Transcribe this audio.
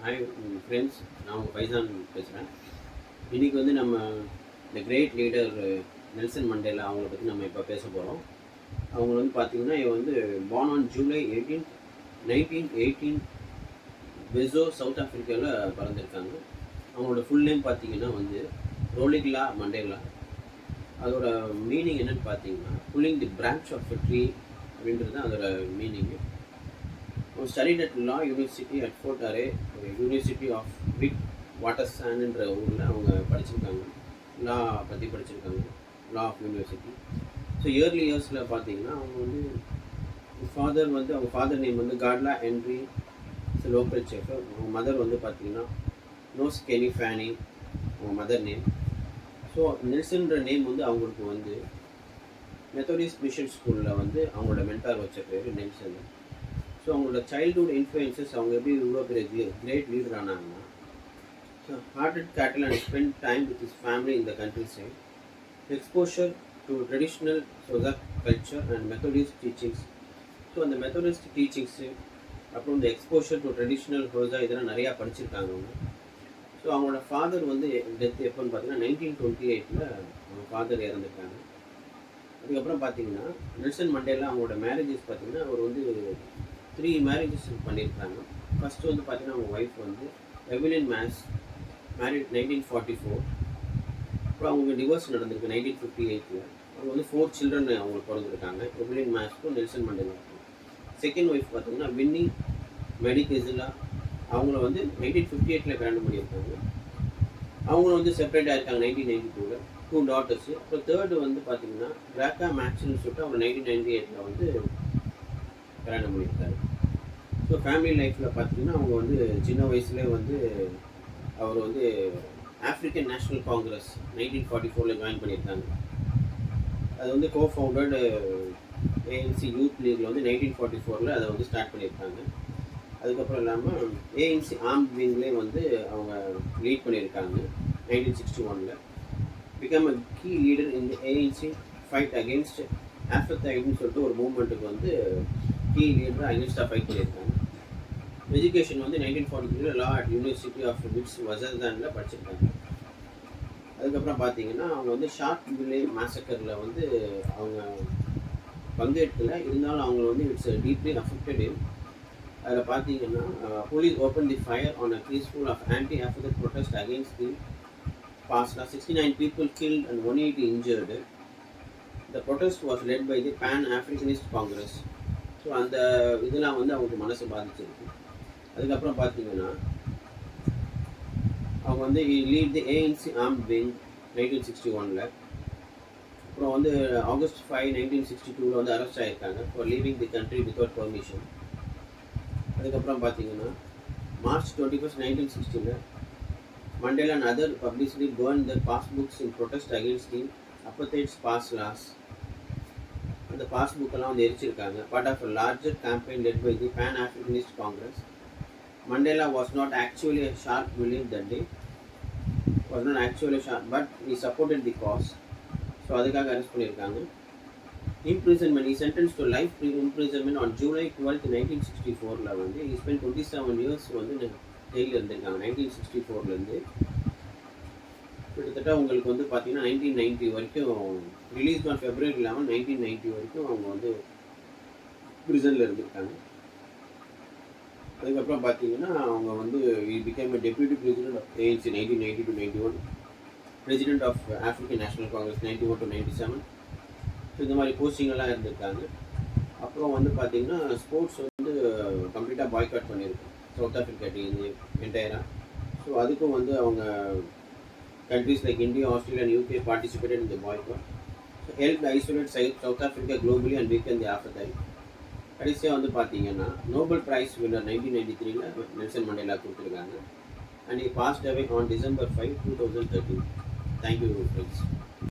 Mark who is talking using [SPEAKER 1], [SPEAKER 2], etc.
[SPEAKER 1] Hi friends, நான் உங்கள் ஃபைசான் பேசுகிறேன். இன்றைக்கி வந்து நம்ம இந்த கிரேட் லீடர் நெல்சன் மண்டேலா அவங்கள பற்றி நம்ம இப்போ பேச போகிறோம். அவங்க வந்து பார்த்திங்கன்னா இவங்க வந்து பார்ன் ஆன் ஜூலை 18, 1918 வெசோ சவுத் ஆஃப்ரிக்காவில் பிறந்திருக்காங்க. அவங்களோட ஃபுல் நேம் பார்த்திங்கன்னா வந்து ரோலிக்லா மண்டேலா. அதோட மீனிங் என்னென்னு பார்த்தீங்கன்னா pulling the branch of a tree அப்படின்றது தான் அதோட meaning. Studied at law university at Fort Hare, university of விட் வாட்டர்சான்ன்ற ஊரில் அவங்க படிச்சிருக்காங்க. லா பற்றி படிச்சிருக்காங்க, law of university. So early இயர்ஸில் பார்த்தீங்கன்னா அவங்க வந்து அவங்க ஃபாதர் நேம் வந்து காட்லா ஹென்ரி, லோக்கல் செஃப். அவங்க மதர் வந்து பார்த்தீங்கன்னா நோஸ் கெனி ஃபேனி, அவங்க மதர் நேம். ஸோ நெல்சன்ற நேம் வந்து அவங்களுக்கு வந்து மெத்தடிஸ்ட் மிஷன் ஸ்கூலில் வந்து அவங்களோட மென்டார் வச்ச பேர் நெல்சன். ஸோ அவங்களோட சைல்டுஹுட் இன்ஃப்ளூயன்சஸ் அவங்க எப்படி இவ்வளோ பெரிய கிரேட் லீடர் ஆனாங்கன்னா, so herded cattle and spend time with his family in the countryside, exposure to traditional சொசாக் culture and Methodist teachings. So அந்த மெத்தடிஸ்ட் டீச்சிங்ஸு அப்புறம் இந்த எக்ஸ்போஷர் டு ட்ரெடிஷ்னல் ஹோசா இதெல்லாம் நிறையா படிச்சிருக்காங்க அவங்க. ஸோ அவங்களோட ஃபாதர் வந்து டெத் எப்போன்னு பார்த்தீங்கன்னா 1928 அவங்க ஃபாதர் இறந்துருக்காங்க. அதுக்கப்புறம் பார்த்தீங்கன்னா நெல்சன் மண்டேலா அவங்களோட மேரேஜஸ் பார்த்தீங்கன்னா அவர் வந்து 3 மேரேஜஸ் பண்ணியிருக்காங்க. ஃபஸ்ட்டு வந்து பார்த்தீங்கன்னா அவங்க ஒய்ஃப் வந்து எவிலின் மேஸ், மேரிட் 1944. அப்புறம் அவங்க டிவோர்ஸ் நடந்திருக்கு 1958. அவங்க வந்து 4 சில்ட்ரன் அவங்களுக்கு பிறந்திருக்காங்க, எவிலின் மேஸ்க்கும் நெல்சன் மண்டேலாவுக்கும். செகண்ட் ஒய்ஃப் பார்த்தீங்கன்னா வின்னி மெடிகெசிலா, அவங்கள வந்து 1958 கல்யாணம் பண்ணியிருக்காங்க. அவங்களும் வந்து செப்பரேட்டாக இருக்காங்க 1992. 2 டாட்டர்ஸு. அப்புறம் தேர்டு வந்து பார்த்தீங்கன்னா கிராக்கா மேக்ஸ்ன்னு சொல்லிட்டு அவங்க 1998 வந்து கல்யாணம் பண்ணியிருக்காரு. ஸோ ஃபேமிலி லைஃப்பில் பார்த்தீங்கன்னா அவங்க வந்து சின்ன வயசுலேயே வந்து அவர் வந்து ஆஃப்ரிக்கன் நேஷ்னல் காங்கிரஸ் 1944 ஜாயின் பண்ணியிருக்காங்க. அது வந்து கோஃபவுண்டட் ஏஎன்சி யூத் லீகில் வந்து 1944 அதை வந்து ஸ்டார்ட் பண்ணியிருக்காங்க. அதுக்கப்புறம் இல்லாமல் ஏஎன்சி ஆர்ம்ட் விங்லேயே வந்து அவங்க லீட் பண்ணியிருக்காங்க 1961. பிகம் அ கீ லீடர் இந்த ஏஎன்சி ஃபைட் அகெயின்ஸ்ட் ஆஃப்ரித்தைட்னு சொல்லிட்டு ஒரு மூவ்மெண்ட்டுக்கு வந்து கீ லீடர் அகெயின்ஸ்டாக ஃபைட் பண்ணியிருக்காங்க. எஜுகேஷன் வந்து 1943 லா அட் யூனிவர்சிட்டி ஆஃப் விட்ஸ் வசர்தானில் படிச்சிருக்காங்க. அதுக்கப்புறம் பார்த்தீங்கன்னா அவங்க வந்து ஷார்ட் வில்லே மேசக்கரில் வந்து அவங்க பங்கேற்கல, இருந்தாலும் அவங்க வந்து இட்ஸ் டீப்லி அஃபெக்டட். அதில் பார்த்தீங்கன்னா police open the fire on a peaceful of anti African protest against the past. 69 people killed and 180 injured. The protest was led by the Pan-Africanist Congress. So அந்த இதெல்லாம் வந்து அவங்களுக்கு மனசு பாதிச்சிருக்கு. அதுக்கப்புறம் பார்த்தீங்கன்னா அவங்க வந்து lead the ANC armed wing 1961. அப்புறம் வந்து ஆகஸ்ட் 5, 1962 வந்து அரெஸ்ட் ஆகியிருக்காங்க for leaving the country without permission. அதுக்கப்புறம் பார்த்தீங்கன்னா March 21, 1960 Mandela and other publicly burned their passbooks in protest against the apartheid's pass laws. அந்த பாஸ்புக்கெல்லாம் வந்து எரிச்சிருக்காங்க. Part of a larger campaign led by the Pan Africanist Congress. Mandela was not actually a sharp villain that day. Was not actually a sharp, but he supported the cause. So அதுக்காக arrest பண்ணியிருக்காங்க. Imprisonment, he sentenced to life imprisonment on July 12, 1964 வந்து he spent 27 years வந்து ஜெயிலில் இருந்திருக்காங்க 1964 கிட்டத்தட்ட உங்களுக்கு வந்து பார்த்தீங்கன்னா 1990 வரைக்கும், ரிலீஸ் ஆன் February 11, 1990 வரைக்கும் அவங்க வந்து ப்ரிசனில் இருந்திருக்காங்க. அதுக்கப்புறம் பார்த்தீங்கன்னா அவங்க வந்து became deputy president of ANC 1990 to 91, president of African National Congress 91 to 97. So இந்த மாதிரி போஸ்டிங்கெல்லாம் இருந்திருக்காங்க. அப்புறம் வந்து பார்த்தீங்கன்னா ஸ்போர்ட்ஸ் வந்து கம்ப்ளீட்டாக பாய்காட் பண்ணியிருக்காங்க சவுத் ஆஃப்ரிக்கா டீம் என்டையராக. ஸோ அதுக்கும் வந்து அவங்க countries like India, Australia and UK participated in the boycott. So helped isolate South Africa globally and weaken the apartheid. கடைசியாக வந்து பார்த்தீங்கன்னா Nobel prize winner 1993 Nelson Mandela கொடுத்துருக்காங்க. And he passed away on December 5, 2013. Thank you friends.